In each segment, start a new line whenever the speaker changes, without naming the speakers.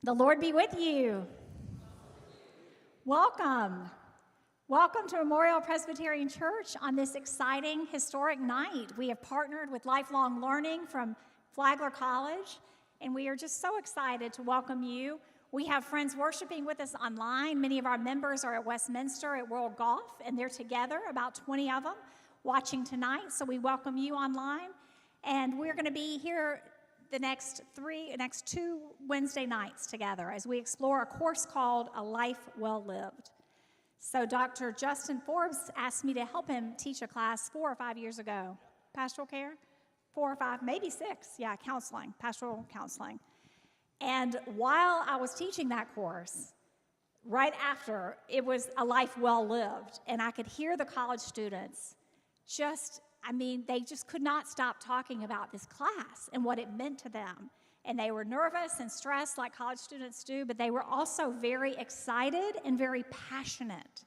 The Lord be with you. Welcome. Welcome to Memorial Presbyterian Church on this exciting, historic night. We have partnered with Lifelong Learning from Flagler College, and we are just so excited to welcome you. We have friends worshiping with us online. Many of our members are at Westminster at World Golf, and they're together, about 20 of them, watching tonight. So we welcome you online. And we're going to be here the next two Wednesday nights together as we explore a course called A Life Well Lived. So Dr. Justin Forbes asked me to help him teach a class 4 or 5 years ago. Pastoral care? 4 or 5, maybe 6. Yeah, counseling, pastoral counseling. And while I was teaching that course, right after, it was A Life Well Lived. And I could hear the college students they just could not stop talking about this class and what it meant to them. And they were nervous and stressed like college students do, but they were also very excited and very passionate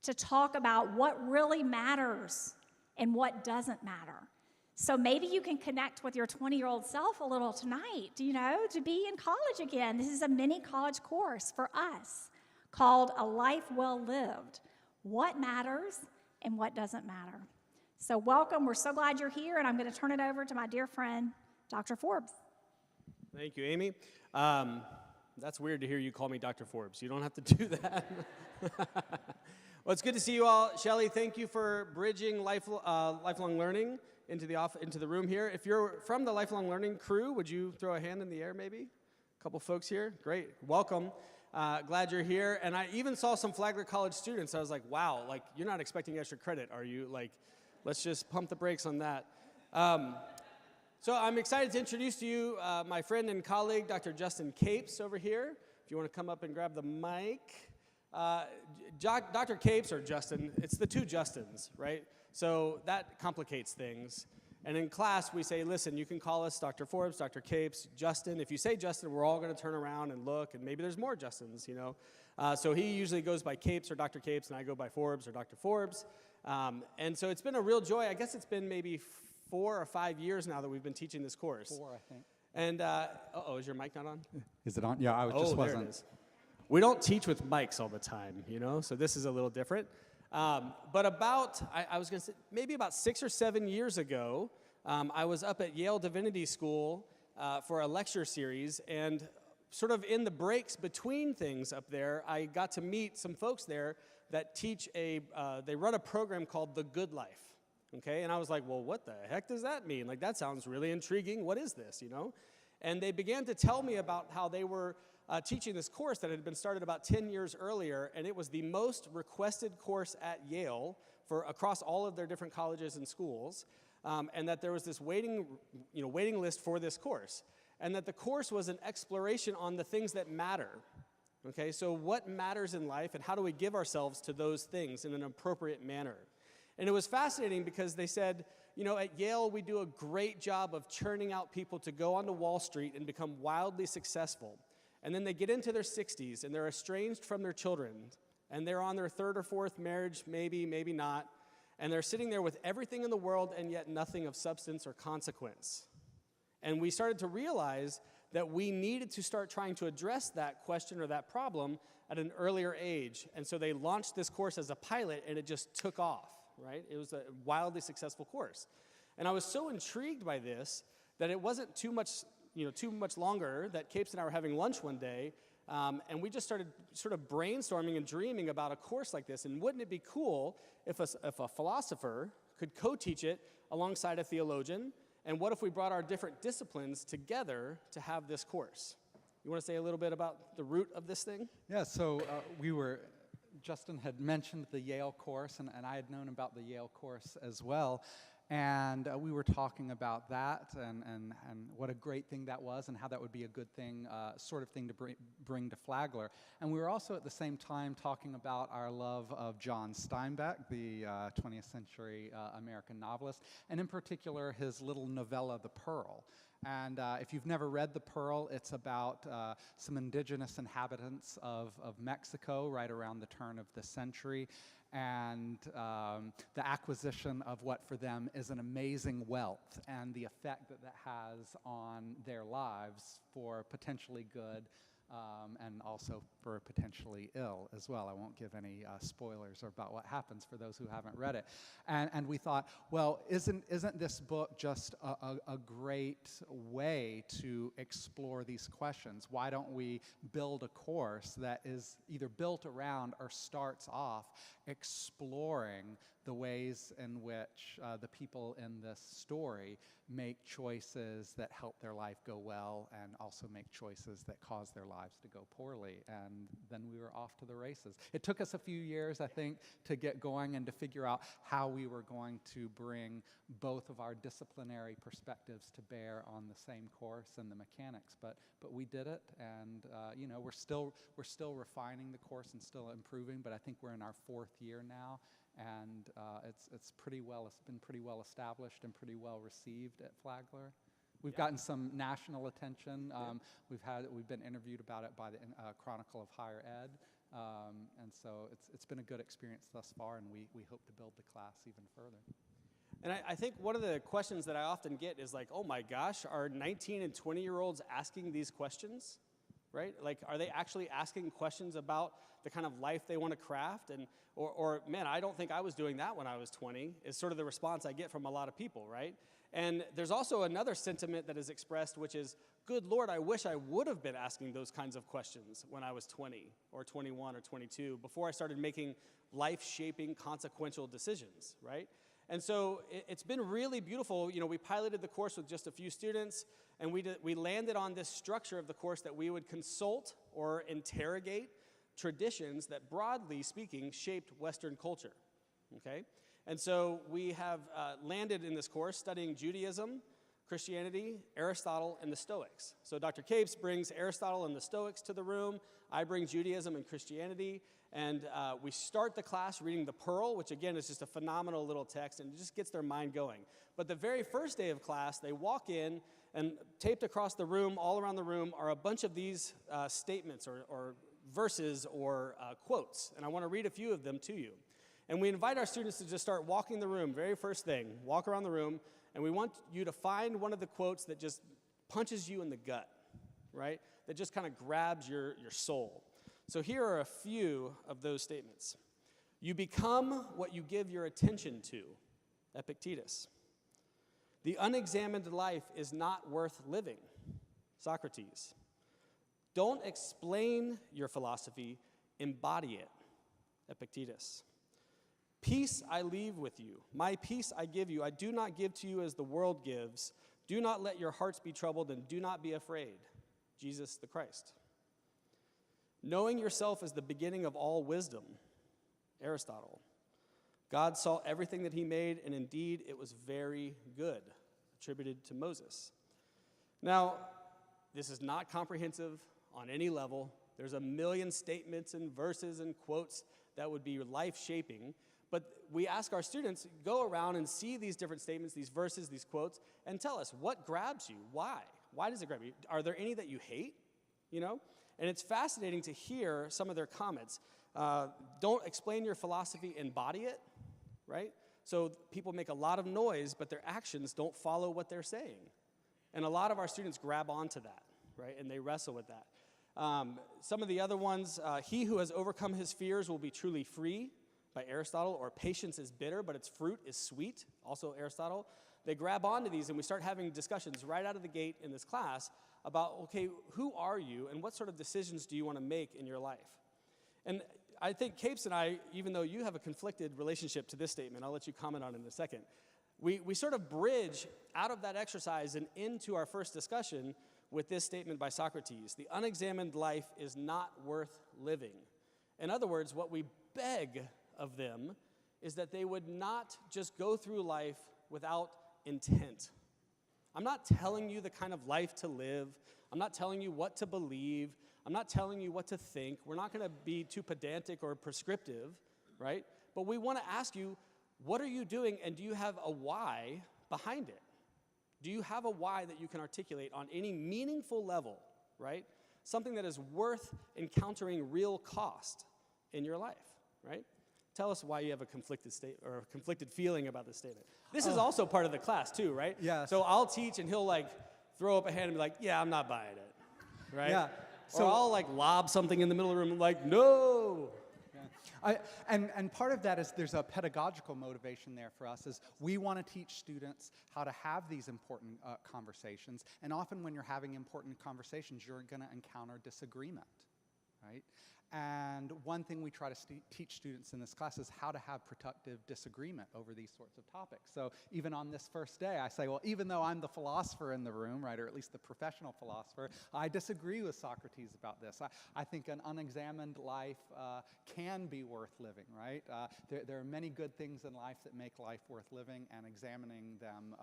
to talk about what really matters and what doesn't matter. So maybe you can connect with your 20-year-old self a little tonight, to be in college again. This is a mini college course for us called A Life Well Lived. What matters and what doesn't matter. So welcome. We're so glad you're here, and I'm going to turn it over to my dear friend, Dr. Forbes.
Thank you, Amy. That's weird to hear you call me Dr. Forbes. You don't have to do that. Well, it's good to see you all. Shelley, thank you for bridging lifelong learning into the room here. If you're from the Lifelong Learning crew, would you throw a hand in the air maybe? A couple folks here. Great. Welcome. Glad you're here. And I even saw some Flagler College students. I was like, wow, you're not expecting extra credit, are you? Let's just pump the brakes on that. So I'm excited to introduce to you my friend and colleague, Dr. Justin Capes over here. If you want to come up and grab the mic. Dr. Capes, or Justin, it's the two Justins, right? So that complicates things. And in class, we say, listen, you can call us Dr. Forbes, Dr. Capes, Justin. If you say Justin, we're all going to turn around and look, and maybe there's more Justins, So he usually goes by Capes or Dr. Capes, and I go by Forbes or Dr. Forbes. And so it's been a real joy. I guess it's been maybe 4 or 5 years now that we've been teaching this course.
4, I think.
And, is your mic not on?
Is it on? Yeah, I just wasn't.
There it is. We don't teach with mics all the time, so this is a little different. But I was going to say, maybe about 6 or 7 years ago, I was up at Yale Divinity School for a lecture series, and sort of in the breaks between things up there, I got to meet some folks there that they run a program called The Good Life, okay? And I was like, well, what the heck does that mean? That sounds really intriguing. What is this, And they began to tell me about how they were teaching this course that had been started about 10 years earlier, and it was the most requested course at Yale across all of their different colleges and schools, and that there was this waiting list for this course, and that the course was an exploration on the things that matter. Okay, so what matters in life, and how do we give ourselves to those things in an appropriate manner? And it was fascinating because they said, at Yale we do a great job of churning out people to go onto Wall Street and become wildly successful. And then they get into their 60s, and they're estranged from their children, and they're on their 3rd or 4th marriage, maybe not, and they're sitting there with everything in the world and yet nothing of substance or consequence. And we started to realize that we needed to start trying to address that question or that problem at an earlier age. And so they launched this course as a pilot, and it just took off, right? It was a wildly successful course. And I was so intrigued by this that it wasn't too much longer that Capes and I were having lunch one day, and we just started sort of brainstorming and dreaming about a course like this. And wouldn't it be cool if a philosopher could co-teach it alongside a theologian? And what if we brought our different disciplines together to have this course? You want to say a little bit about the root of this thing?
Yeah, so Justin had mentioned the Yale course, and I had known about the Yale course as well. And we were talking about that and what a great thing that was, and how that would be a good thing, sort of thing to bring to Flagler. And we were also at the same time talking about our love of John Steinbeck, the 20th century American novelist, and in particular his little novella, The Pearl. And if you've never read The Pearl, it's about some indigenous inhabitants of Mexico right around the turn of the century, and the acquisition of what for them is an amazing wealth, and the effect that that has on their lives for potentially good and also for potentially ill as well. I won't give any spoilers about what happens for those who haven't read it. And we thought, well, isn't this book just a great way to explore these questions? Why don't we build a course that is either built around or starts off exploring the ways in which the people in this story make choices that help their life go well and also make choices that cause their lives to go poorly. And then we were off to the races. It took us a few years, I think, to get going and to figure out how we were going to bring both of our disciplinary perspectives to bear on the same course and the mechanics. But we did it, and we're still refining the course and still improving. But I think we're in our 4th year now. And it's been pretty well established and pretty well received at Flagler. We've gotten some national attention. We've been interviewed about it by the Chronicle of Higher Ed, and so it's been a good experience thus far. And we hope to build the class even further.
And I think one of the questions that I often get is like, oh my gosh, are 19 and 20-year-olds asking these questions? Right? Like, are they actually asking questions about the kind of life they want to craft? Or man, I don't think I was doing that when I was 20, is sort of the response I get from a lot of people, right? And there's also another sentiment that is expressed, which is, good Lord, I wish I would have been asking those kinds of questions when I was 20 or 21 or 22, before I started making life-shaping, consequential decisions, right? And so it's been really beautiful. We piloted the course with just a few students, and we landed on this structure of the course that we would consult or interrogate traditions that, broadly speaking, shaped Western culture, okay? And so we have landed in this course studying Judaism, Christianity, Aristotle, and the Stoics. So Dr. Capes brings Aristotle and the Stoics to the room. I bring Judaism and Christianity. And we start the class reading the Pearl, which again is just a phenomenal little text, and it just gets their mind going. But the very first day of class, they walk in, and taped across the room, all around the room, are a bunch of these statements or verses or quotes. And I want to read a few of them to you. And we invite our students to just start walking the room, very first thing, walk around the room, and we want you to find one of the quotes that just punches you in the gut, right? That just kind of grabs your soul. So here are a few of those statements. You become what you give your attention to, Epictetus. The unexamined life is not worth living, Socrates. Don't explain your philosophy, embody it, Epictetus. Peace I leave with you. My peace I give you. I do not give to you as the world gives. Do not let your hearts be troubled, and do not be afraid, Jesus the Christ. Knowing yourself is the beginning of all wisdom, Aristotle. God saw everything that he made, and indeed it was very good, attributed to Moses. Now, this is not comprehensive on any level. There's a million statements and verses and quotes that would be life-shaping, but we ask our students, go around and see these different statements, these verses, these quotes, and tell us, what grabs you? Why? Why does it grab you? Are there any that you hate? And it's fascinating to hear some of their comments. Don't explain your philosophy, embody it, right? So people make a lot of noise, but their actions don't follow what they're saying. And a lot of our students grab onto that, right? And they wrestle with that. Some of the other ones, he who has overcome his fears will be truly free, by Aristotle, or patience is bitter, but its fruit is sweet, also Aristotle. They grab onto these, and we start having discussions right out of the gate in this class about, okay, who are you, and what sort of decisions do you want to make in your life? And I think Capes and I, even though you have a conflicted relationship to this statement, I'll let you comment on it in a second, we sort of bridge out of that exercise and into our first discussion with this statement by Socrates: the unexamined life is not worth living. In other words, what we beg of them is that they would not just go through life without intent. I'm not telling you the kind of life to live. I'm not telling you what to believe. I'm not telling you what to think. We're not going to be too pedantic or prescriptive, right? But we want to ask you, what are you doing, and do you have a why behind it? Do you have a why that you can articulate on any meaningful level, right? Something that is worth encountering real cost in your life, right? Tell us why you have a conflicted state or a conflicted feeling about this statement. This is also part of the class too, right?
Yes.
So I'll teach, and he'll throw up a hand and be like, "Yeah, I'm not buying it," right?
Yeah.
So I'll like lob something in the middle of the room like, no.
And part of that is there's a pedagogical motivation there for us is we want to teach students how to have these important conversations. And often when you're having important conversations, you're going to encounter disagreement, right? And one thing we try to teach students in this class is how to have productive disagreement over these sorts of topics. So even on this first day, I say, well, even though I'm the philosopher in the room, right, or at least the professional philosopher, I disagree with Socrates about this. I think an unexamined life can be worth living, right? There are many good things in life that make life worth living, and examining them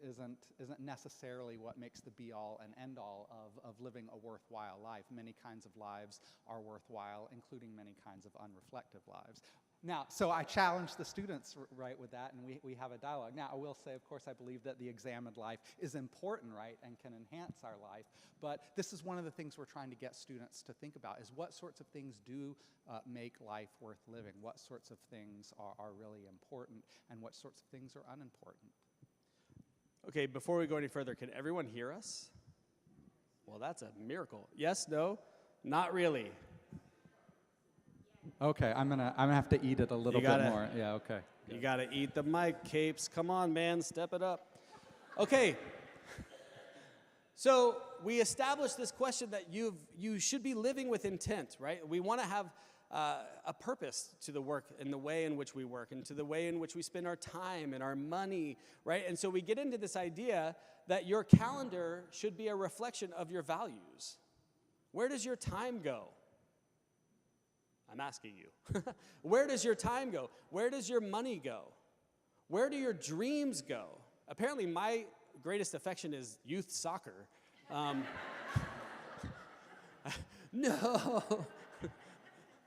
isn't necessarily what makes the be-all and end-all of living a worthwhile life. Many kinds of lives are worthwhile, including many kinds of unreflective lives. Now, so I challenge the students, right, with that, and we have a dialogue. Now, I will say, of course, I believe that the examined life is important, right, and can enhance our life, but this is one of the things we're trying to get students to think about, is what sorts of things do make life worth living, what sorts of things are really important, and what sorts of things are unimportant.
Okay, before we go any further, can everyone hear us? Well, that's a miracle. Yes, no, not really.
Okay, I'm gonna have to eat it a little bit more. Yeah, okay.
You gotta eat the mic, Capes. Come on, man, step it up. Okay. So we established this question that you should be living with intent, right? We want to have a purpose to the work and the way in which we work and to the way in which we spend our time and our money, right? And so we get into this idea that your calendar should be a reflection of your values. Where does your time go? I'm asking you. Where does your time go? Where does your money go? Where do your dreams go? Apparently, my greatest affection is youth soccer. No.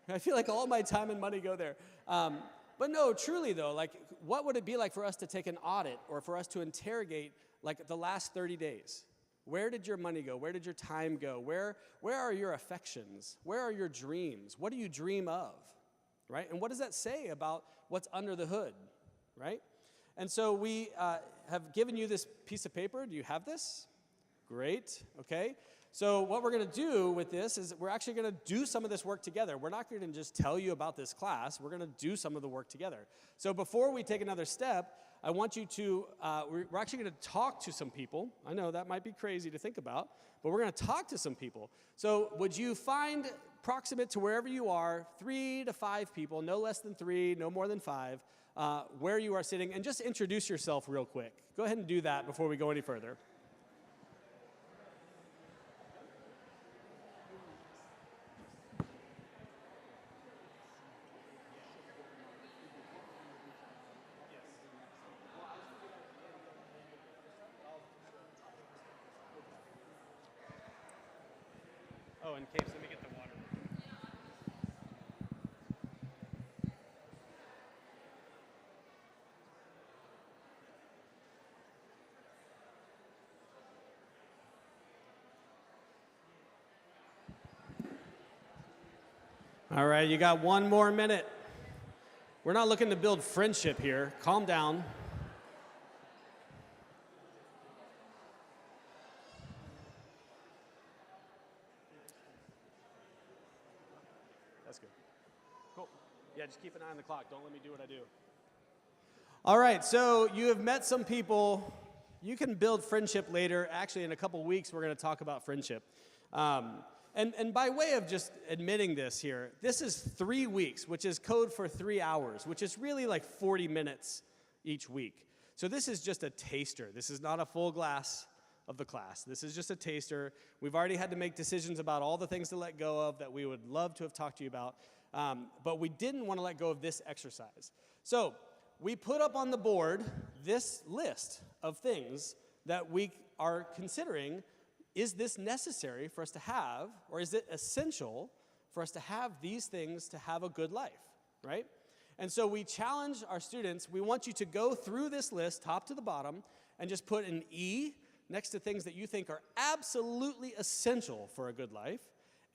I feel like all my time and money go there. But no, truly though, like, what would it be like for us to take an audit or for us to interrogate, like, the last 30 days? Where did your money go? Where did your time go? Where are your affections? Where are your dreams? What do you dream of, right? And what does that say about what's under the hood, right? And so we have given you this piece of paper. Do you have this? Great, okay. So what we're going to do with this is we're actually going to do some of this work together. We're not going to just tell you about this class. We're going to do some of the work together. So before we take another step, I want you to, we're actually going to talk to some people. I know that might be crazy to think about, but we're going to talk to some people. So would you find proximate to wherever you are, 3 to 5 people, no less than 3, no more than 5, where you are sitting, and just introduce yourself real quick. Go ahead and do that before we go any further. Oh, and Capes, let me get the water. All right, you got 1 more minute. We're not looking to build friendship here. Calm down. That's good. Cool. Yeah, just keep an eye on the clock. Don't let me do what I do. All right, so you have met some people. You can build friendship later. Actually, in a couple weeks, we're going to talk about friendship. And by way of just admitting this here, this is 3 weeks, which is code for 3 hours, which is really like 40 minutes each week. So this is just a taster. This is not a full glass of the class. This is just a taster. We've already had to make decisions about all the things to let go of that we would love to have talked to you about, but we didn't want to let go of this exercise. So we put up on the board this list of things that we are considering. Is this necessary for us to have, or is it essential for us to have these things to have a good life, right? And so we challenge our students. We want you to go through this list, top to the bottom, and just put an E next to things that you think are absolutely essential for a good life,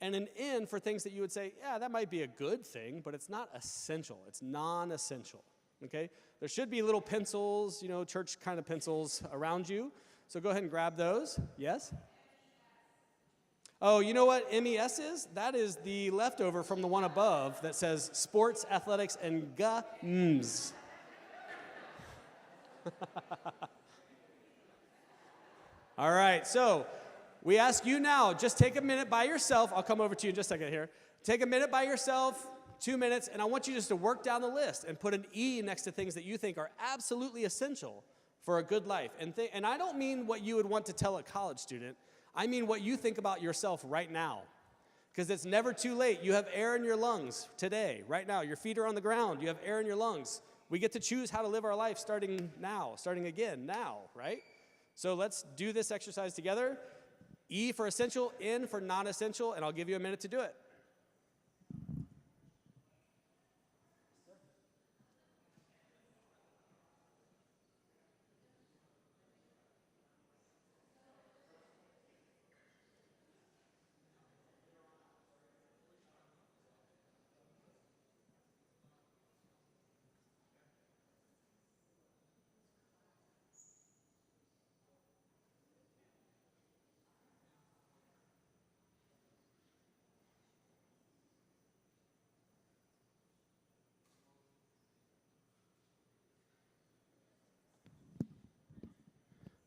and an N for things that you would say, yeah, that might be a good thing, but it's not essential. It's non-essential, okay? There should be little pencils, you know, church kind of pencils around you. So go ahead and grab those. Yes? Oh, you know what MES is? That is the leftover from the one above that says sports, athletics, and games. All right, so we ask you now, just take a minute by yourself. I'll come over to you in just a second here. Take a minute by yourself, 2 minutes, and I want you just to work down the list and put an E next to things that you think are absolutely essential for a good life. And I don't mean what you would want to tell a college student. I mean what you think about yourself right now. Because it's never too late. You have air in your lungs today, right now. Your feet are on the ground. You have air in your lungs. We get to choose how to live our life starting now, starting again now, right? So let's do this exercise together. E for essential, N for non-essential, and I'll give you a minute to do it.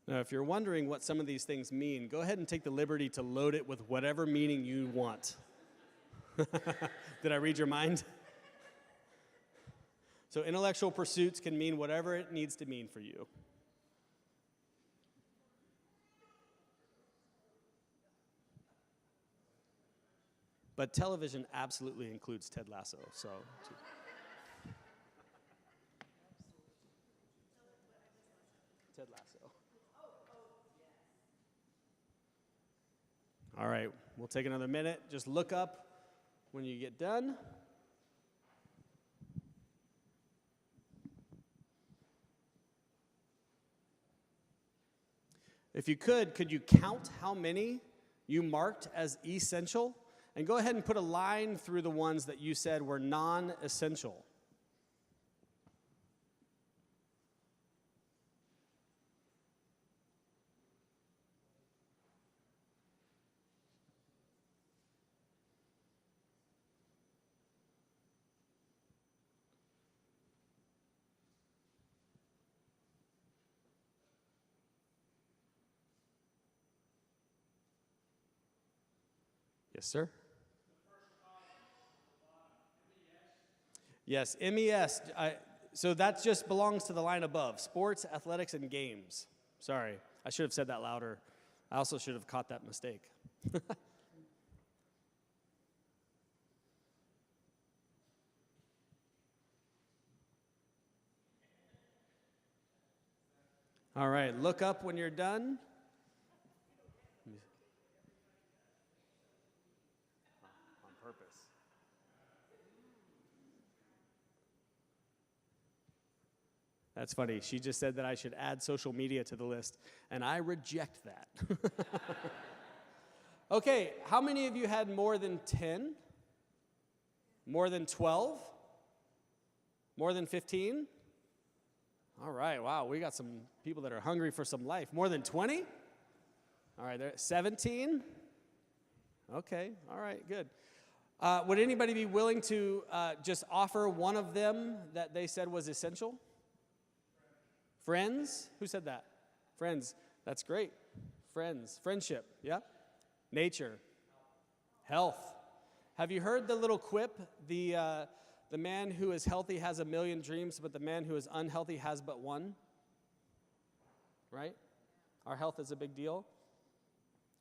Now, if you're wondering what some of these things mean, go ahead and take the liberty to load it with whatever meaning you want. Did I read your mind? So intellectual pursuits can mean whatever it needs to mean for you. But television absolutely includes Ted Lasso, so... Ted Lasso. All right, we'll take another minute. Just look up when you get done. If you could you count how many you marked as essential? And go ahead and put a line through the ones that you said were non-essential. Yes, sir? Yes, MES. So that just belongs to the line above, sports, athletics, and games. Sorry, I should have said that louder. I also should have caught that mistake. All right, look up when you're done. On purpose. That's funny. She just said that I should add social media to the list, and I reject that. Okay, how many of you had more than 10? More than 12? More than 15? All right, wow, we got some people that are hungry for some life. More than 20? All right, 17? Okay, all right, good. Would anybody be willing to just offer one of them that they said was essential? Friends? Who said that? Friends. That's great. Friends. Friendship. Yeah. Nature. Health. Have you heard the little quip? The man who is healthy has a million dreams, but the man who is unhealthy has but one. Right? Our health is a big deal.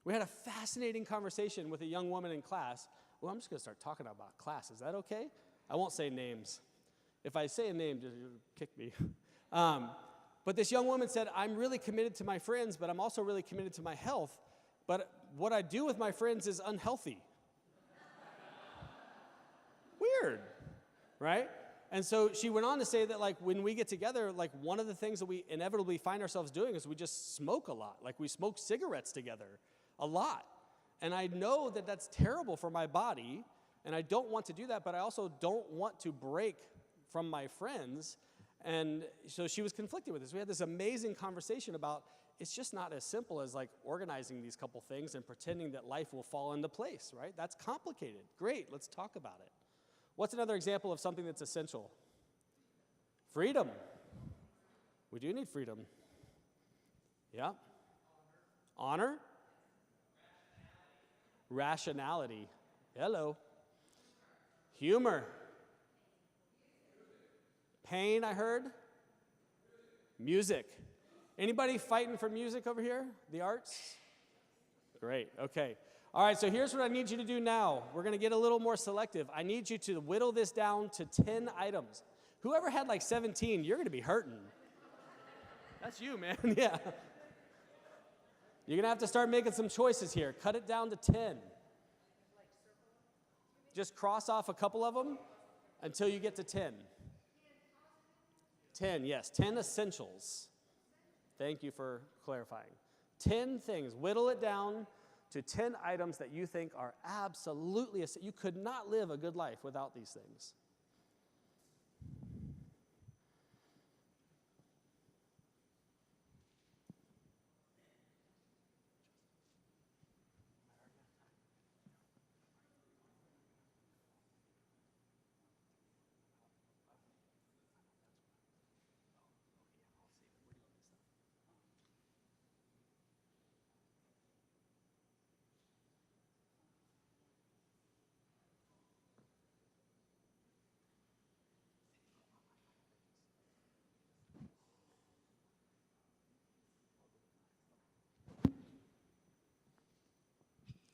We had a fascinating conversation with a young woman in class. Well, I'm just going to start talking about class. Is that okay? I won't say names. If I say a name, just kick me. But this young woman said, I'm really committed to my friends, but I'm also really committed to my health. But what I do with my friends is unhealthy. Weird, right? And so she went on to say that, like, when we get together, like, one of the things that we inevitably find ourselves doing is we just smoke a lot. Like, we smoke cigarettes together a lot. And I know that that's terrible for my body, and I don't want to do that, but I also don't want to break from my friends. And so she was conflicted with this. We had this amazing conversation about, it's just not as simple as like organizing these couple things and pretending that life will fall into place, right? That's complicated. Great, let's talk about it. What's another example of something that's essential? Freedom. We do need freedom. Yeah. Honor. Rationality. Hello. Humor. Pain, I heard. Music. Anybody fighting for music over here? The arts? Great, okay. All right, so here's what I need you to do now. We're going to get a little more selective. I need you to whittle this down to 10 items. Whoever had like 17, you're going to be hurting. That's you, man, yeah. You're going to have to start making some choices here. Cut it down to 10. Just cross off a couple of them until you get to 10. 10, yes, 10 essentials. Thank you for clarifying. 10 things. Whittle it down to 10 items that you think are absolutely essential. You could not live a good life without these things.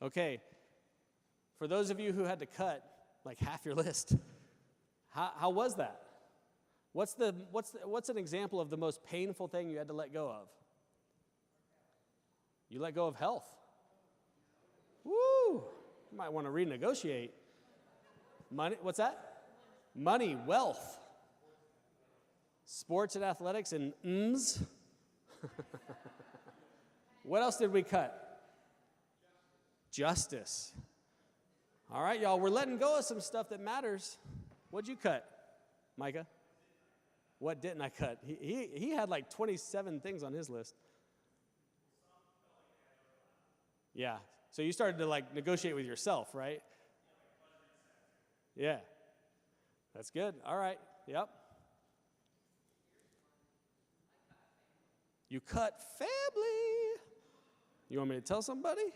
Okay, for those of you who had to cut like half your list, how was that? What's an example of the most painful thing you had to let go of? You let go of health. Woo! You might want to renegotiate. Money, what's that? Money, wealth. Sports and athletics and mms. What else did we cut? Justice. All right, y'all, we're letting go of some stuff that matters. What'd you cut, Micah? What didn't I cut? He had like 27 things on his list. Yeah, so you started to like negotiate with yourself, right? Yeah, that's good. All right, yep. You cut family. You want me to tell somebody?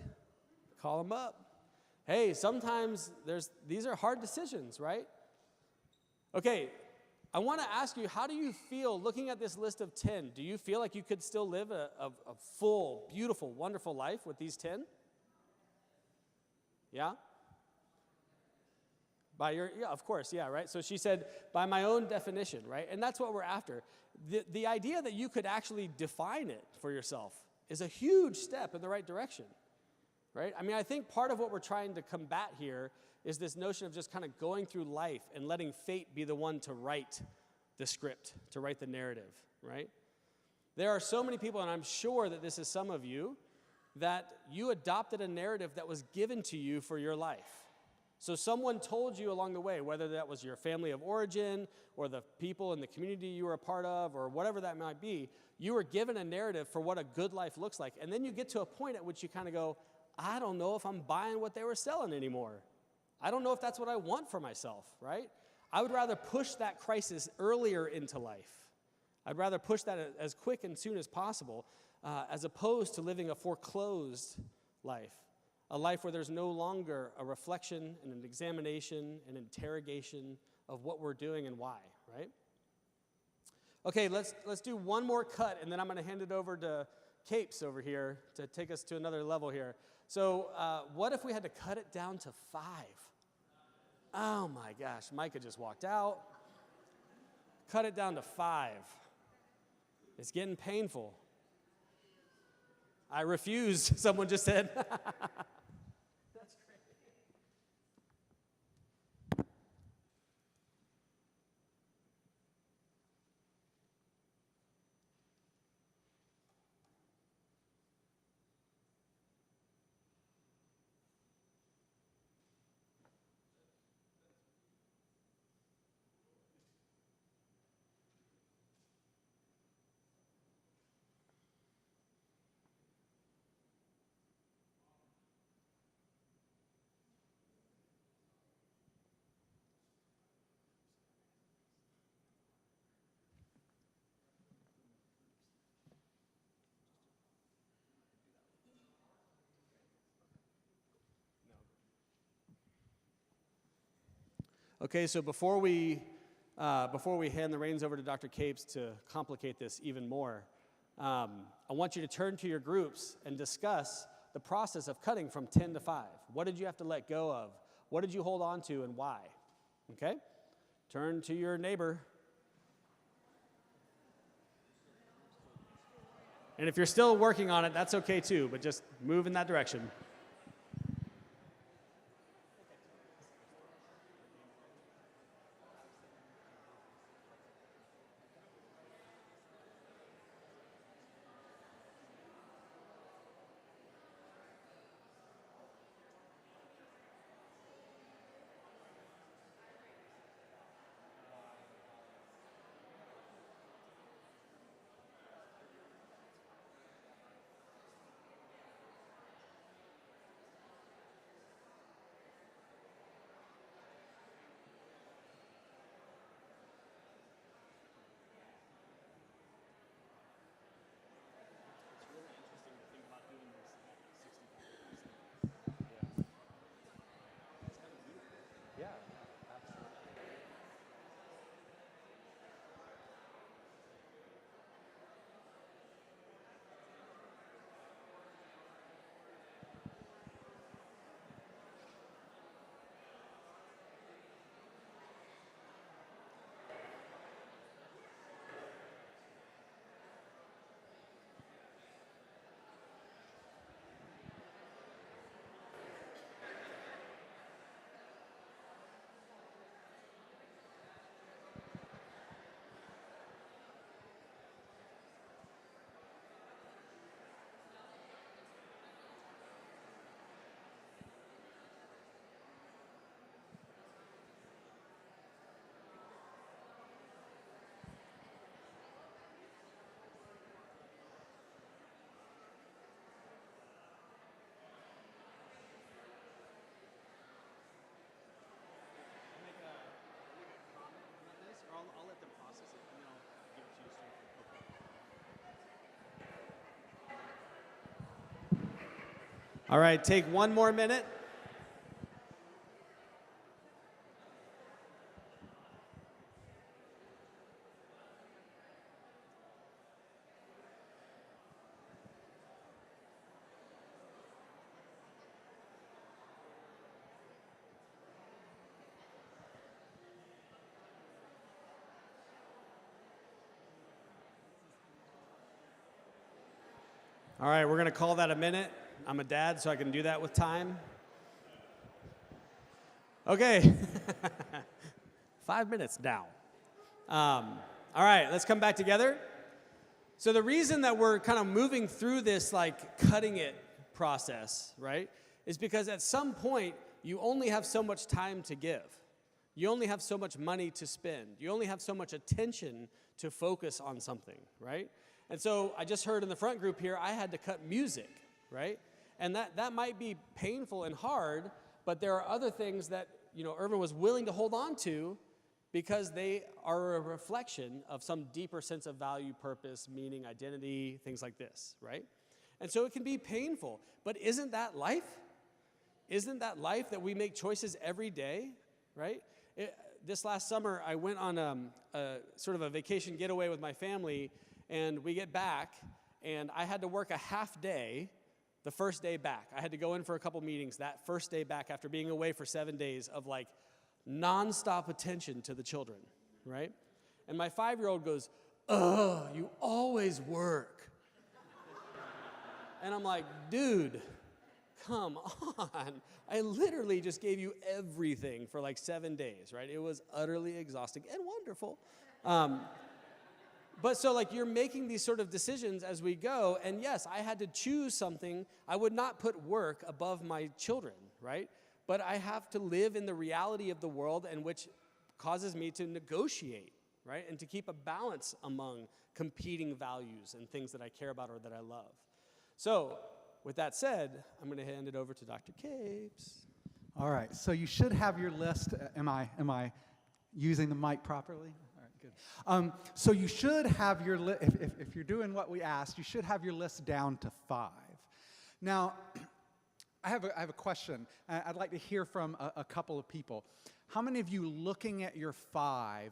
Call them up. Hey, sometimes these are hard decisions, right? Okay, I want to ask you, how do you feel looking at this list of 10? Do you feel like you could still live a full, beautiful, wonderful life with these 10? Yeah? Yeah, of course, yeah, right? So she said, by my own definition, right? And that's what we're after. The idea that you could actually define it for yourself is a huge step in the right direction. Right? I mean, I think part of what we're trying to combat here is this notion of just kind of going through life and letting fate be the one to write the script, to write the narrative, right? There are so many people, and I'm sure that this is some of you, that you adopted a narrative that was given to you for your life. So someone told you along the way, whether that was your family of origin or the people in the community you were a part of or whatever that might be, you were given a narrative for what a good life looks like. And then you get to a point at which you kind of go, I don't know if I'm buying what they were selling anymore. I don't know if that's what I want for myself, right? I would rather push that crisis earlier into life. I'd rather push that as quick and soon as possible, as opposed to living a foreclosed life, a life where there's no longer a reflection and an examination and interrogation of what we're doing and why, right? Okay, let's do one more cut, and then I'm going to hand it over to Capes over here to take us to another level here. So what if we had to cut it down to 5? Oh my gosh, Micah just walked out. Cut it down to 5. It's getting painful. I refuse, someone just said. That's great. Okay, so before we hand the reins over to Dr. Capes to complicate this even more, I want you to turn to your groups and discuss the process of cutting from 10 to 5. What did you have to let go of? What did you hold on to and why? Okay? Turn to your neighbor. And if you're still working on it, that's okay too, but just move in that direction. I'll let them process it, and then I'll give it to you. All right, take one more minute. All right, we're going to call that a minute. I'm a dad, so I can do that with time. Okay. 5 minutes now. All right, let's come back together. So the reason that we're kind of moving through this like cutting it process, right, is because at some point you only have so much time to give. You only have so much money to spend. You only have so much attention to focus on something, right? And so I just heard in the front group here, I had to cut music, right? And that might be painful and hard, but there are other things that, Irvin was willing to hold on to because they are a reflection of some deeper sense of value, purpose, meaning, identity, things like this, right? And so it can be painful, but isn't that life? Isn't that life that we make choices every day, right? This last summer, I went on a sort of a vacation getaway with my family, and we get back, and I had to work a half day the first day back. I had to go in for a couple meetings that first day back after being away for 7 days of like nonstop attention to the children, right? And my 5-year-old goes, "Ugh, you always work." And I'm like, dude, come on. I literally just gave you everything for like 7 days, right? It was utterly exhausting and wonderful. But so like you're making these sort of decisions as we go, and yes, I had to choose something. I would not put work above my children, right? But I have to live in the reality of the world, and which causes me to negotiate, right? And to keep a balance among competing values and things that I care about or that I love. So with that said, I'm going to hand it over to Dr. Capes.
All right, so you should have your list. Am I using the mic properly? Good. So you should have your list, if you're doing what we asked, you should have your list down to 5. Now, I have a question. I'd like to hear from a couple of people. How many of you looking at your 5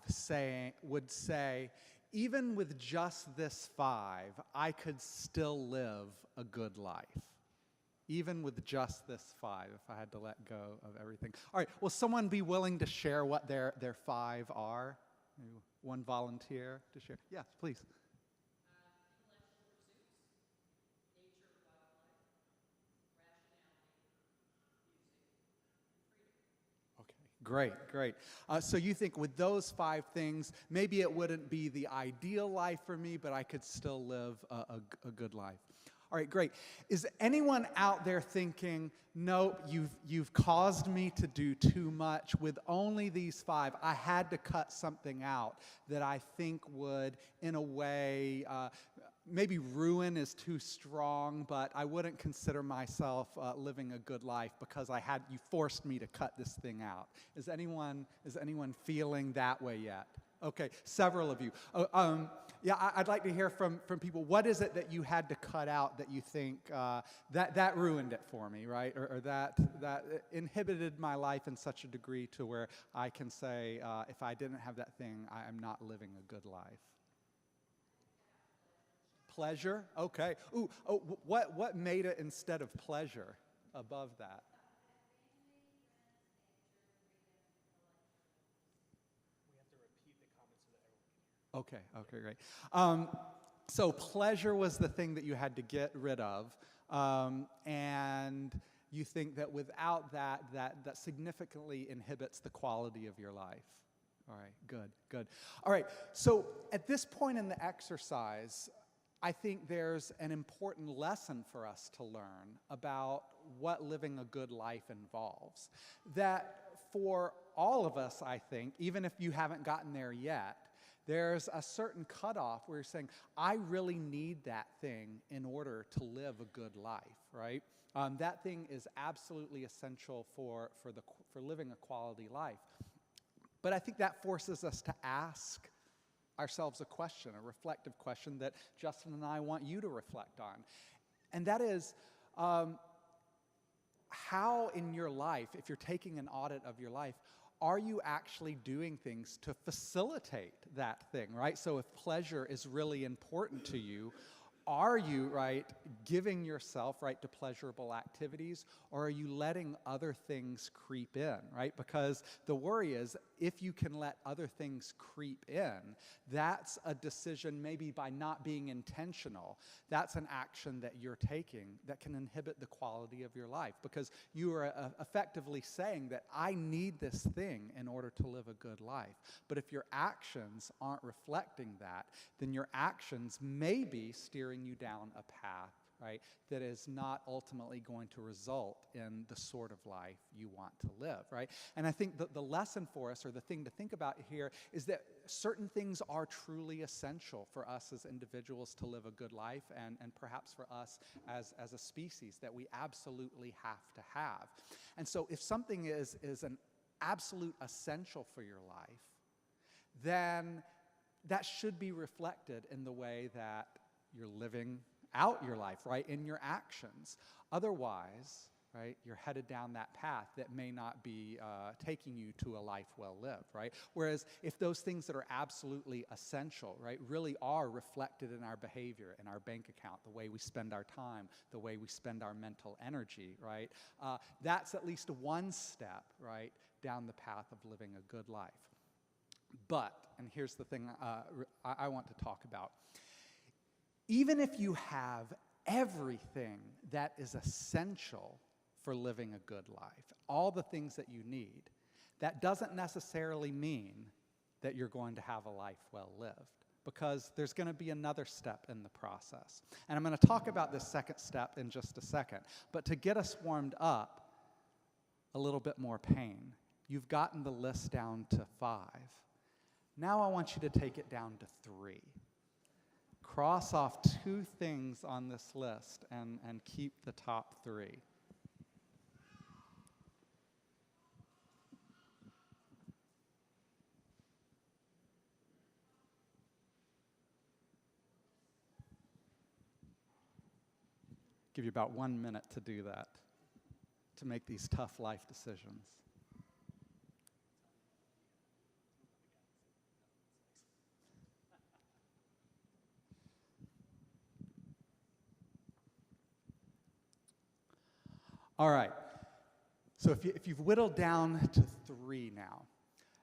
would say, even with just this 5, I could still live a good life? Even with just this 5, if I had to let go of everything. All right, will someone be willing to share what their 5 are? Maybe one volunteer to share. Yes, please. Great, great. So you think with those 5 things, maybe it wouldn't be the ideal life for me, but I could still live a good life. All right, great. Is anyone out there thinking, nope, you've caused me to do too much with only these 5? I had to cut something out that I think would, in a way, maybe ruin is too strong, but I wouldn't consider myself living a good life because you forced me to cut this thing out. Is anyone feeling that way yet? Okay, several of you. Yeah, I'd like to hear from people. What is it that you had to cut out that you think that ruined it for me, right? Or that inhibited my life in such a degree to where I can say, if I didn't have that thing, I'm not living a good life. Pleasure? Okay. Ooh, what made it instead of pleasure above that? Okay, great. So pleasure was the thing that you had to get rid of, and you think that without that significantly inhibits the quality of your life. All right, good. All right, so at this point in the exercise, I think there's an important lesson for us to learn about what living a good life involves. That for all of us, I think, even if you haven't gotten there yet, there's a certain cutoff where you're saying, I really need that thing in order to live a good life, right? That thing is absolutely essential for living a quality life. But I think that forces us to ask ourselves a question, a reflective question that Justin and I want you to reflect on. And that is, how in your life, if you're taking an audit of your life, are you actually doing things to facilitate that thing, right? So if pleasure is really important to you, are you, right, giving yourself, right, to pleasurable activities, or are you letting other things creep in, right? Because the worry is, if you can let other things creep in, that's a decision maybe by not being intentional. That's an action that you're taking that can inhibit the quality of your life, because you are effectively saying that I need this thing in order to live a good life. But if your actions aren't reflecting that, then your actions may be steering you down a path, right, that is not ultimately going to result in the sort of life you want to live, right? And I think that the lesson for us, or the thing to think about here, is that certain things are truly essential for us as individuals to live a good life, and perhaps for us as a species, that we absolutely have to have. And so if something is an absolute essential for your life, then that should be reflected in the way that you're living out your life, right, in your actions. Otherwise, right, you're headed down that path that may not be taking you to a life well lived, right? Whereas if those things that are absolutely essential, right, really are reflected in our behavior, in our bank account, the way we spend our time, the way we spend our mental energy, right, that's at least one step, right, down the path of living a good life. But, and here's the thing I want to talk about, even if you have everything that is essential for living a good life, all the things that you need, that doesn't necessarily mean that you're going to have a life well lived, because there's going to be another step in the process. And I'm going to talk about this second step in just a second. But to get us warmed up, a little bit more pain. You've gotten the list down to 5. Now I want you to take it down to 3. Cross off 2 things on this list and keep the top 3. Give you about 1 minute to do that. to make these tough life decisions. All right, so if you've whittled down to 3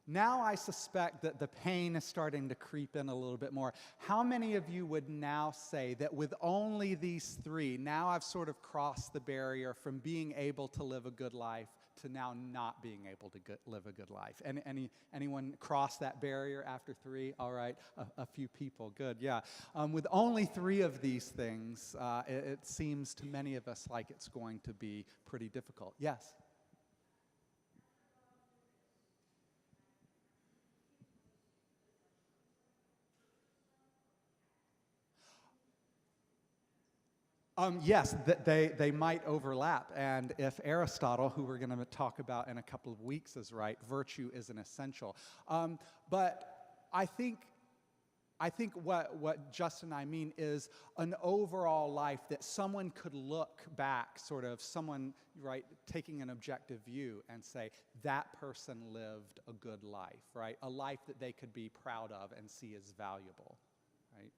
now I suspect that the pain is starting to creep in a little bit more. How many of you would now say that with only these 3, now I've sort of crossed the barrier from being able to live a good life to now not being able to live a good life? Anyone cross that barrier after 3? All right, a few people, good, yeah. With only 3 of these things, it seems to many of us like it's going to be pretty difficult. Yes? Yes, they might overlap. And if Aristotle, who we're going to talk about in a couple of weeks, is right, virtue is an essential. But I think what Justin and I mean is an overall life that someone could look back, sort of someone, right, taking an objective view and say, that person lived a good life, right? A life that they could be proud of and see as valuable, right?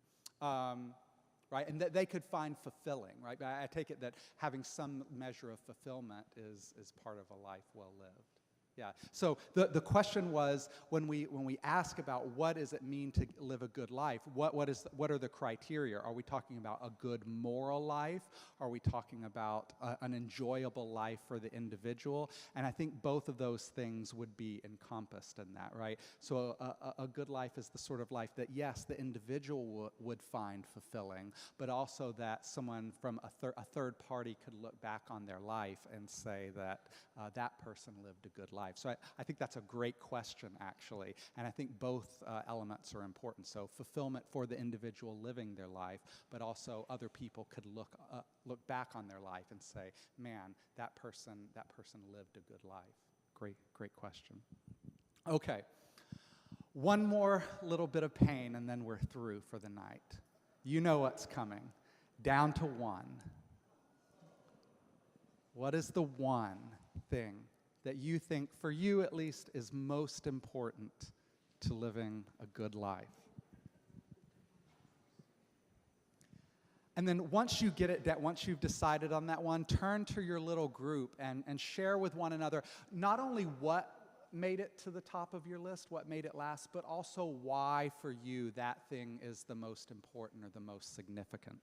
Right, and that they could find fulfilling, right? I take it that having some measure of fulfillment is part of a life well lived. Yeah, so the question was, when we ask about what does it mean to live a good life, what are the criteria? Are we talking about a good moral life? Are we talking about an enjoyable life for the individual? And I think both of those things would be encompassed in that, right? So a good life is the sort of life that, yes, the individual would find fulfilling, but also that someone from a third party could look back on their life and say that that person lived a good life. So I think that's a great question, actually, and I think both elements are important. So fulfillment for the individual living their life, but also other people could look back on their life and say, man, that person lived a good life. Great question. Okay, one more little bit of pain, and then we're through for the night. You know what's coming. Down to 1. What is the one thing that you think, for you at least, is most important to living a good life? And then once you get it, once you've decided on that one, turn to your little group and share with one another not only what made it to the top of your list, what made it last, but also why for you that thing is the most important or the most significant.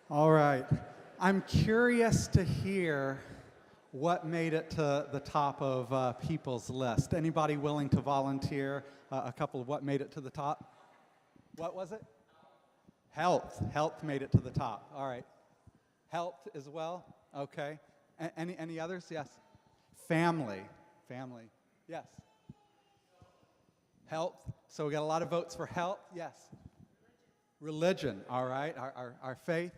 All right. I'm curious to hear what made it to the top of people's list. Anybody willing to volunteer a couple of what made it to the top? What was it? Health. Health made it to the top. All right. Health as well? Okay. Any others? Yes. Family. Family. Yes. Health. So we got a lot of votes for health. Yes. Religion. All right. Our faith.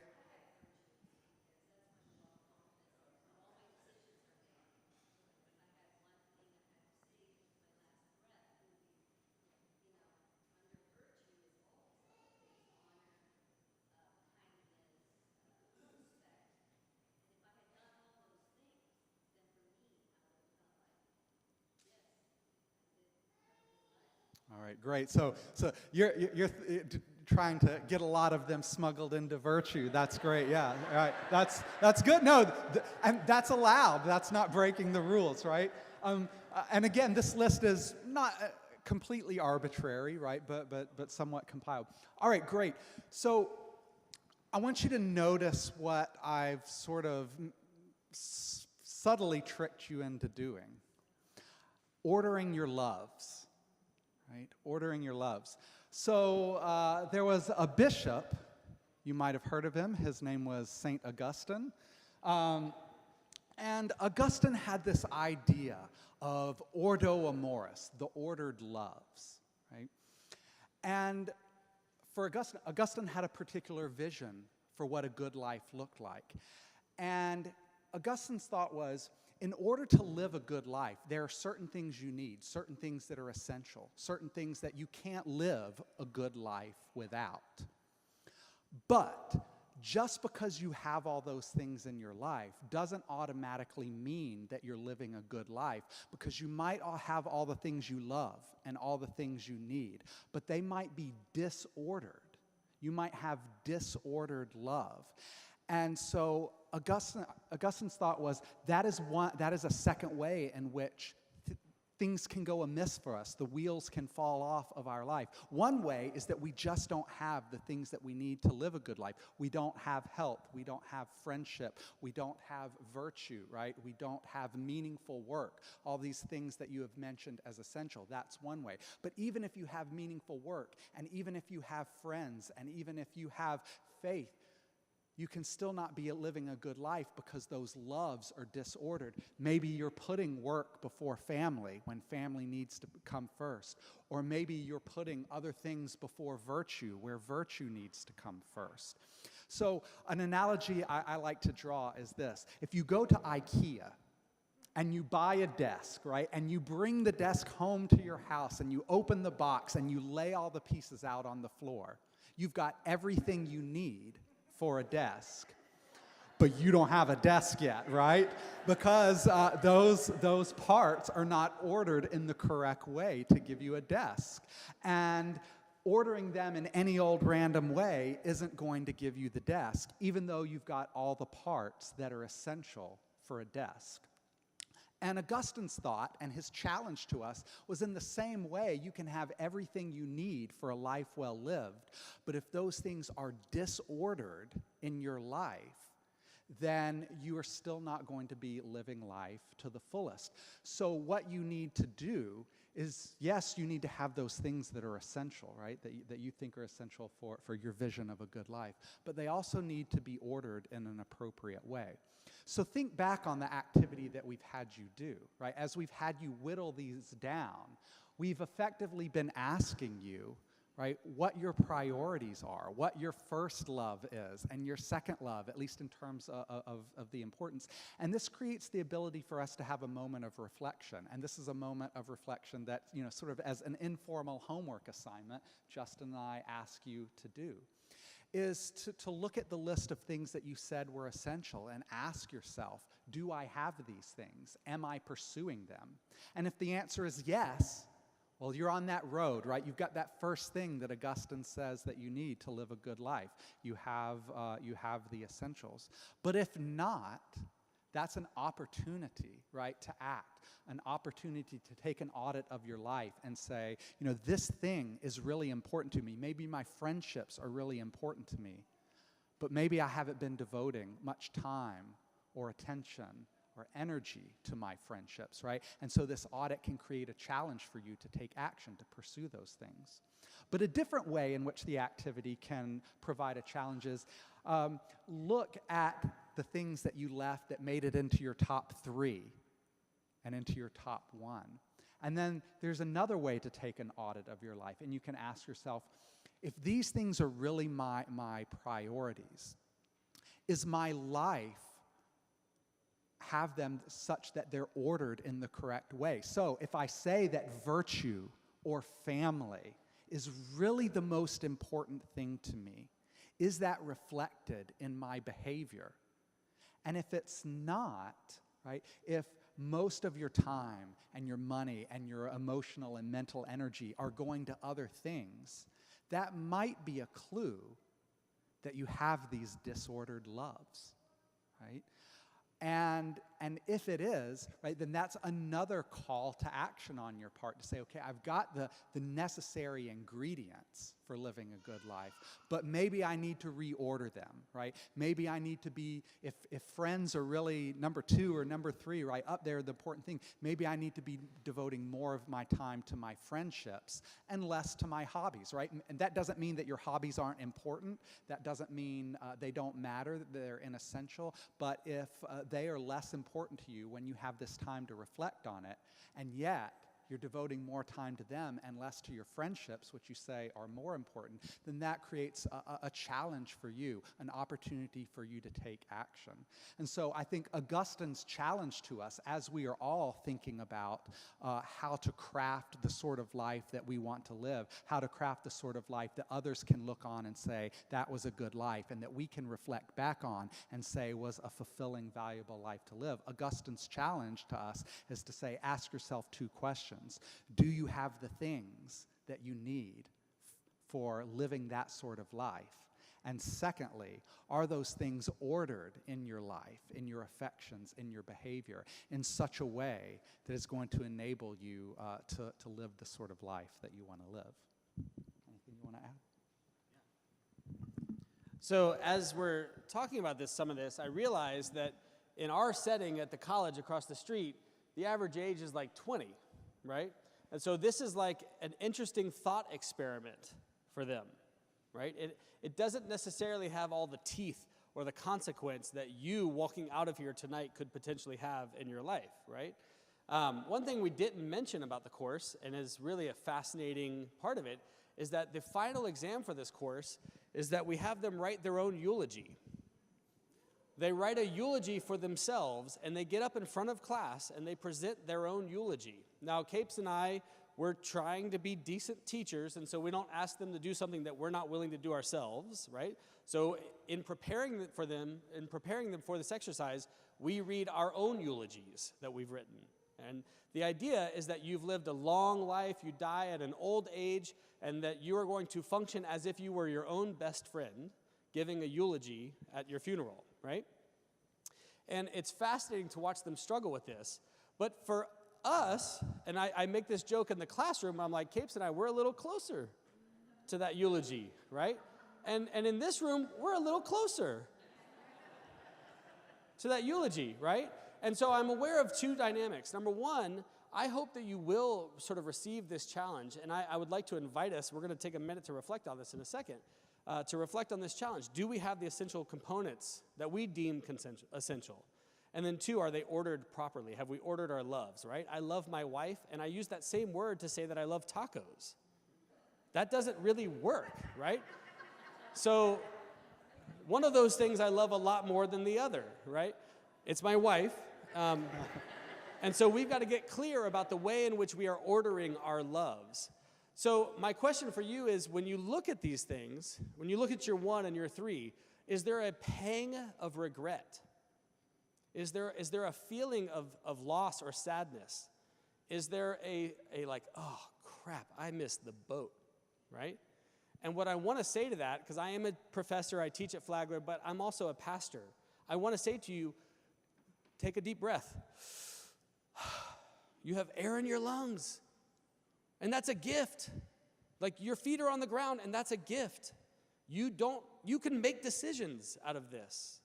All right, great. So you're trying to get a lot of them smuggled into virtue. That's great. Yeah. All right. That's good. No, and that's allowed. That's not breaking the rules, right? And again, this list is not completely arbitrary, right? But somewhat compiled. All right, great. So I want you to notice what I've sort of subtly tricked you into doing. Ordering your loves. Right? Ordering your loves. So there was a bishop, you might have heard of him. His name was St. Augustine. And Augustine had this idea of ordo amoris, the ordered loves. Right? And for Augustine had a particular vision for what a good life looked like. And Augustine's thought was, in order to live a good life, there are certain things you need, certain things that are essential, certain things that you can't live a good life without. But just because you have all those things in your life doesn't automatically mean that you're living a good life, because you might have all the things you love and all the things you need, but they might be disordered. You might have disordered love. And so Augustine's thought was that is a second way in which things can go amiss for us. The wheels can fall off of our life. One way is that we just don't have the things that we need to live a good life. We don't have health. We don't have friendship. We don't have virtue, right? We don't have meaningful work. All these things that you have mentioned as essential. That's one way. But even if you have meaningful work, and even if you have friends, and even if you have faith, you can still not be living a good life because those loves are disordered. Maybe you're putting work before family when family needs to come first. Or maybe you're putting other things before virtue where virtue needs to come first. So an analogy I like to draw is this. If you go to IKEA and you buy a desk, right, and you bring the desk home to your house and you open the box and you lay all the pieces out on the floor, you've got everything you need for a desk, but you don't have a desk yet, right? Because those parts are not ordered in the correct way to give you a desk. And ordering them in any old random way isn't going to give you the desk, even though you've got all the parts that are essential for a desk. And Augustine's thought and his challenge to us was, in the same way, you can have everything you need for a life well lived, but if those things are disordered in your life, then you are still not going to be living life to the fullest. So what you need to do is, yes, you need to have those things that are essential, right, that you think are essential for your vision of a good life, but they also need to be ordered in an appropriate way. So think back on the activity that we've had you do, right? As we've had you whittle these down, we've effectively been asking you, right, what your priorities are, what your first love is, and your second love, at least in terms of the importance. And this creates the ability for us to have a moment of reflection. And this is a moment of reflection that, sort of as an informal homework assignment, Justin and I ask you to do, is to look at the list of things that you said were essential and ask yourself, do I have these things? Am I pursuing them? And if the answer is yes, well, you're on that road, right? You've got that first thing that Augustine says that you need to live a good life. You have the essentials. But if not, that's an opportunity, right, to act, an opportunity to take an audit of your life and say, this thing is really important to me. Maybe my friendships are really important to me. but maybe I haven't been devoting much time or attention or energy to my friendships, right? And so this audit can create a challenge for you to take action to pursue those things. But a different way in which the activity can provide a challenge is look at the things that you left that made it into your top 3 and into your top 1. And then there's another way to take an audit of your life, and you can ask yourself, if these things are really my priorities, is my life have them such that they're ordered in the correct way? So if I say that virtue or family is really the most important thing to me, is that reflected in my behavior? And if it's not, right, if most of your time and your money and your emotional and mental energy are going to other things, that might be a clue that you have these disordered loves, right? And if it is, right, then that's another call to action on your part to say, okay, I've got the necessary ingredients for living a good life, but maybe I need to reorder them, right? Maybe I need to be, if friends are really number 2 or number 3, right, up there, the important thing, maybe I need to be devoting more of my time to my friendships and less to my hobbies, right? And that doesn't mean that your hobbies aren't important. That doesn't mean they don't matter, that they're inessential, but if they are less important to you when you have this time to reflect on it, and yet you're devoting more time to them and less to your friendships, which you say are more important, then that creates a challenge for you, an opportunity for you to take action. And so I think Augustine's challenge to us, as we are all thinking about how to craft the sort of life that we want to live, how to craft the sort of life that others can look on and say, that was a good life, and that we can reflect back on and say was a fulfilling, valuable life to live. Augustine's challenge to us is to say, ask yourself 2 questions. Do you have the things that you need for living that sort of life? And secondly, are those things ordered in your life, in your affections, in your behavior, in such a way that is going to enable you to live the sort of life that you want to live? Anything you want to add?
So as we're talking about some of this, I realized that in our setting at the college across the street, the average age is like 20. Right? And so this is like an interesting thought experiment for them, right? It doesn't necessarily have all the teeth or the consequence that you walking out of here tonight could potentially have in your life, right? One thing we didn't mention about the course, and is really a fascinating part of it, is that the final exam for this course is that we have them write their own eulogy. They write a eulogy for themselves, and they get up in front of class, and they present their own eulogy. Now, Capes and I, we're trying to be decent teachers, and so we don't ask them to do something that we're not willing to do ourselves, right? So in preparing them for this exercise, we read our own eulogies that we've written. And the idea is that you've lived a long life, you die at an old age, and that you are going to function as if you were your own best friend, giving a eulogy at your funeral, right? And it's fascinating to watch them struggle with this. But for us, and I make this joke in the classroom, I'm like, Capes and I, we're a little closer to that eulogy, right? And in this room, we're a little closer to that eulogy, right? And so I'm aware of 2 dynamics. Number 1, I hope that you will sort of receive this challenge, and I would like to invite us, we're going to take a minute to reflect on this in a second, to reflect on this challenge. Do we have the essential components that we deem essential? And then 2, are they ordered properly? Have we ordered our loves, right? I love my wife, and I use that same word to say that I love tacos. That doesn't really work, right? So one of those things I love a lot more than the other, right? It's my wife. And so we've got to get clear about the way in which we are ordering our loves. So my question for you is, when you look at these things, when you look at your 1 and your 3, is there a pang of regret? Is there a feeling of loss or sadness? Is there a like, oh, crap, I missed the boat, right? And what I want to say to that, because I am a professor, I teach at Flagler, but I'm also a pastor. I want to say to you, take a deep breath. You have air in your lungs. And that's a gift. Like, your feet are on the ground, and that's a gift. You can make decisions out of this.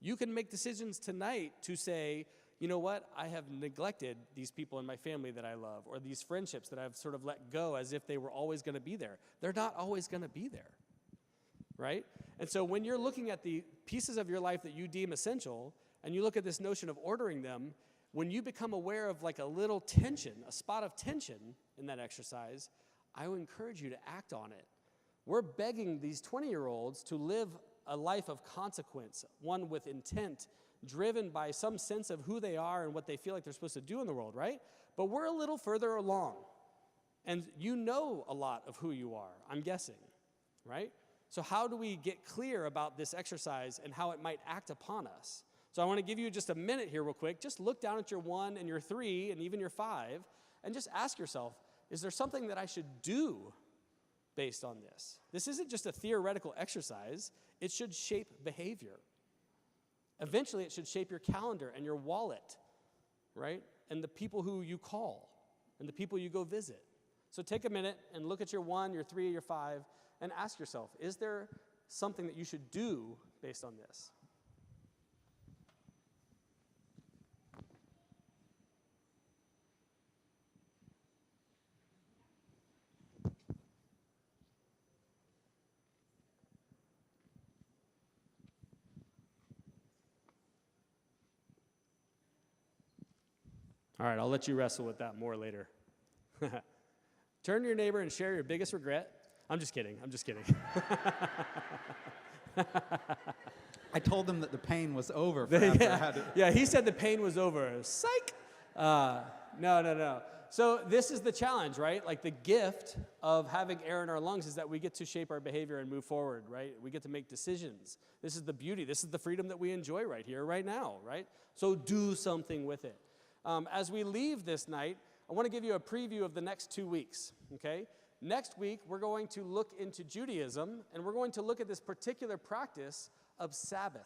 You can make decisions tonight to say, you know what, I have neglected these people in my family that I love, or these friendships that I've sort of let go as if they were always going to be there. They're not always going to be there, right? And so when you're looking at the pieces of your life that you deem essential, and you look at this notion of ordering them, when you become aware of like a little tension, a spot of tension in that exercise, I would encourage you to act on it. We're begging these 20-year-olds to live a life of consequence, one with intent, driven by some sense of who they are and what they feel like they're supposed to do in the world, right? But we're a little further along. And you know a lot of who you are, I'm guessing, right? So how do we get clear about this exercise and how it might act upon us? So I want to give you just a minute here real quick. Just look down at your 1 and your 3 and even your 5 and just ask yourself, is there something that I should do based on this? This isn't just a theoretical exercise. It should shape behavior. Eventually, it should shape your calendar and your wallet, right? And the people who you call and the people you go visit. So take a minute and look at your 1, your 3, your 5, and ask yourself, is there something that you should do based on this? All right, I'll let you wrestle with that more later. Turn to your neighbor and share your biggest regret. I'm just kidding.
I told them that the pain was over.
Yeah, he said the pain was over. Psych! No. So this is the challenge, right? Like the gift of having air in our lungs is that we get to shape our behavior and move forward, right? We get to make decisions. This is the beauty. This is the freedom that we enjoy right here, right now, right? So do something with it. As we leave this night, I want to give you a preview of the next 2 weeks, okay? Next week, we're going to look into Judaism, and we're going to look at this particular practice of Sabbath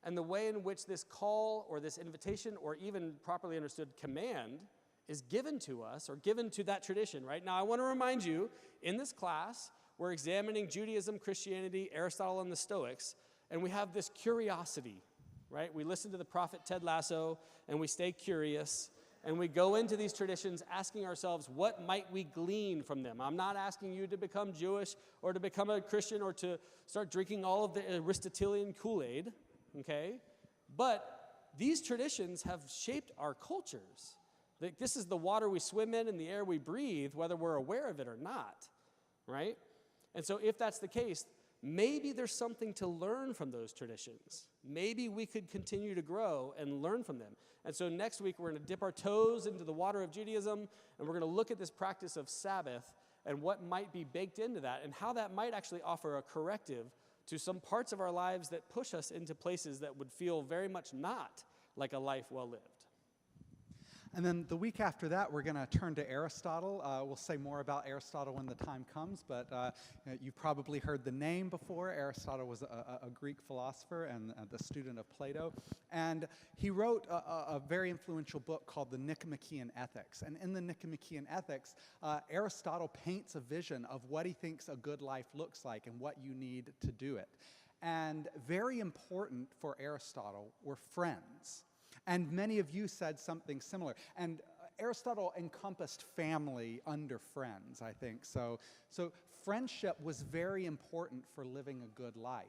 and the way in which this call or this invitation or even properly understood command is given to us or given to that tradition, right? Now, I want to remind you, in this class, we're examining Judaism, Christianity, Aristotle, and the Stoics, and we have this curiosity, right? We listen to the prophet Ted Lasso, and we stay curious, and we go into these traditions asking ourselves, what might we glean from them? I'm not asking you to become Jewish or to become a Christian or to start drinking all of the Aristotelian Kool-Aid, okay? But these traditions have shaped our cultures. This is the water we swim in and the air we breathe, whether we're aware of it or not, right? And so if that's the case, maybe there's something to learn from those traditions. Maybe we could continue to grow and learn from them. And so next week, we're going to dip our toes into the water of Judaism, and we're going to look at this practice of Sabbath and what might be baked into that and how that might actually offer a corrective to some parts of our lives that push us into places that would feel very much not like a life well lived.
And then the week after that, we're going to turn to Aristotle. We'll say more about Aristotle when the time comes, but you've probably heard the name before. Aristotle was a Greek philosopher and the student of Plato. And he wrote a very influential book called the Nicomachean Ethics. And in the Nicomachean Ethics, Aristotle paints a vision of what he thinks a good life looks like and what you need to do it. And very important for Aristotle were friends. And many of you said something similar. And Aristotle encompassed family under friends, I think. So friendship was very important for living a good life.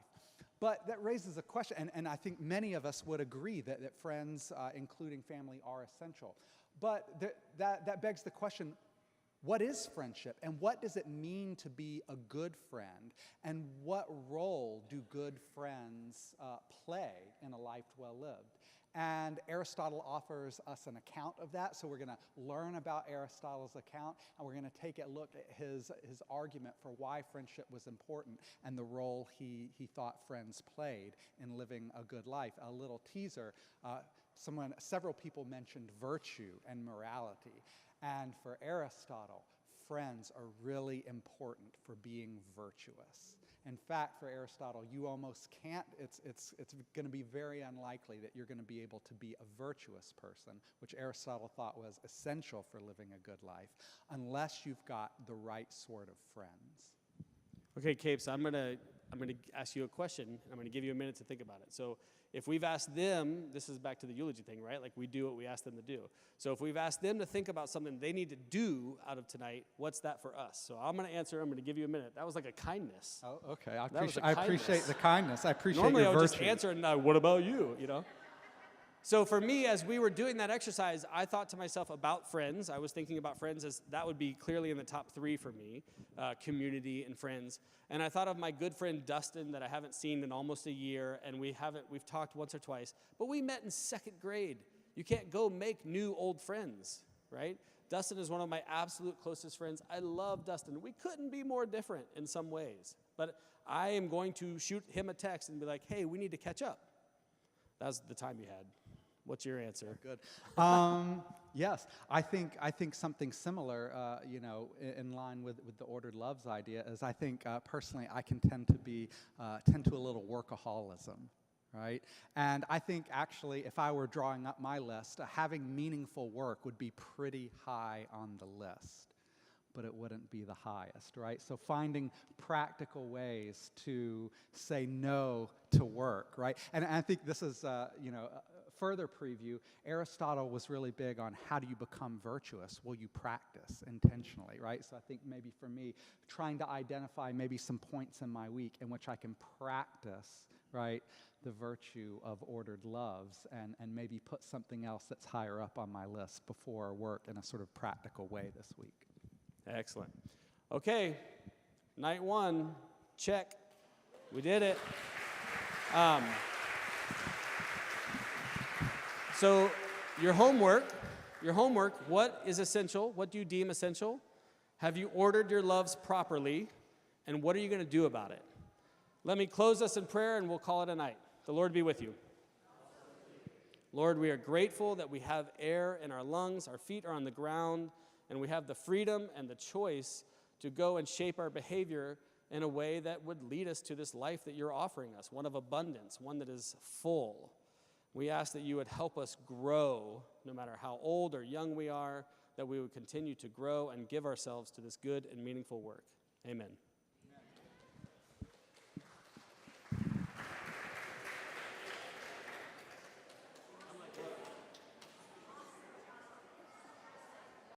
But that raises a question, and I think many of us would agree that friends, including family, are essential. But that begs the question, what is friendship? And what does it mean to be a good friend? And what role do good friends play in a life well lived? And Aristotle offers us an account of that, so we're going to learn about Aristotle's account, and we're going to take a look at his argument for why friendship was important and the role he thought friends played in living a good life. A little teaser, several people mentioned virtue and morality, and for Aristotle, friends are really important for being virtuous. In fact, for Aristotle, you almost can't, it's going to be very unlikely that you're going to be able to be a virtuous person, which Aristotle thought was essential for living a good life, unless you've got the right sort of friends.
Okay, Capes, I'm going to I'm going to ask you a question. I'm going to give you a minute to think about it. So if we've asked them, this is back to the eulogy thing, right? Like we do what we ask them to do. So if we've asked them to think about something they need to do out of tonight, what's that for us? So I'm going to answer. I'm going to give you a minute. That was like a kindness.
Oh, okay.
That was a
I appreciate
kindness.
the kindness. I appreciate
Normally
your
I would
virtue.
just answer and now, what about you, you know? So for me, as we were doing that exercise, I thought to myself about friends. I was thinking about friends as that would be clearly in the top 3 for me, community and friends. And I thought of my good friend Dustin that I haven't seen in almost a year, and we've talked once or twice, but we met in 2nd grade. You can't go make new old friends, right? Dustin is one of my absolute closest friends. I love Dustin. We couldn't be more different in some ways, but I am going to shoot him a text and be like, hey, we need to catch up. That was the time you had. What's your answer?
Good. Yes, I think something similar, in line with the ordered loves idea is I think personally I can tend to a little workaholism, right? And I think actually if I were drawing up my list, having meaningful work would be pretty high on the list, but it wouldn't be the highest, right? So finding practical ways to say no to work, right? And I think this is, further preview, Aristotle was really big on how do you become virtuous? Well, you practice intentionally, right? So I think maybe for me, trying to identify maybe some points in my week in which I can practice, right, the virtue of ordered loves and maybe put something else that's higher up on my list before work in a sort of practical way this week.
Excellent. Okay, night 1, check. We did it. So your homework, what is essential? What do you deem essential? Have you ordered your loves properly? And what are you going to do about it? Let me close us in prayer and we'll call it a night. The Lord be with you. Lord, we are grateful that we have air in our lungs, our feet are on the ground, and we have the freedom and the choice to go and shape our behavior in a way that would lead us to this life that you're offering us, one of abundance, one that is full. We ask that you would help us grow, no matter how old or young we are, that we would continue to grow and give ourselves to this good and meaningful work. Amen.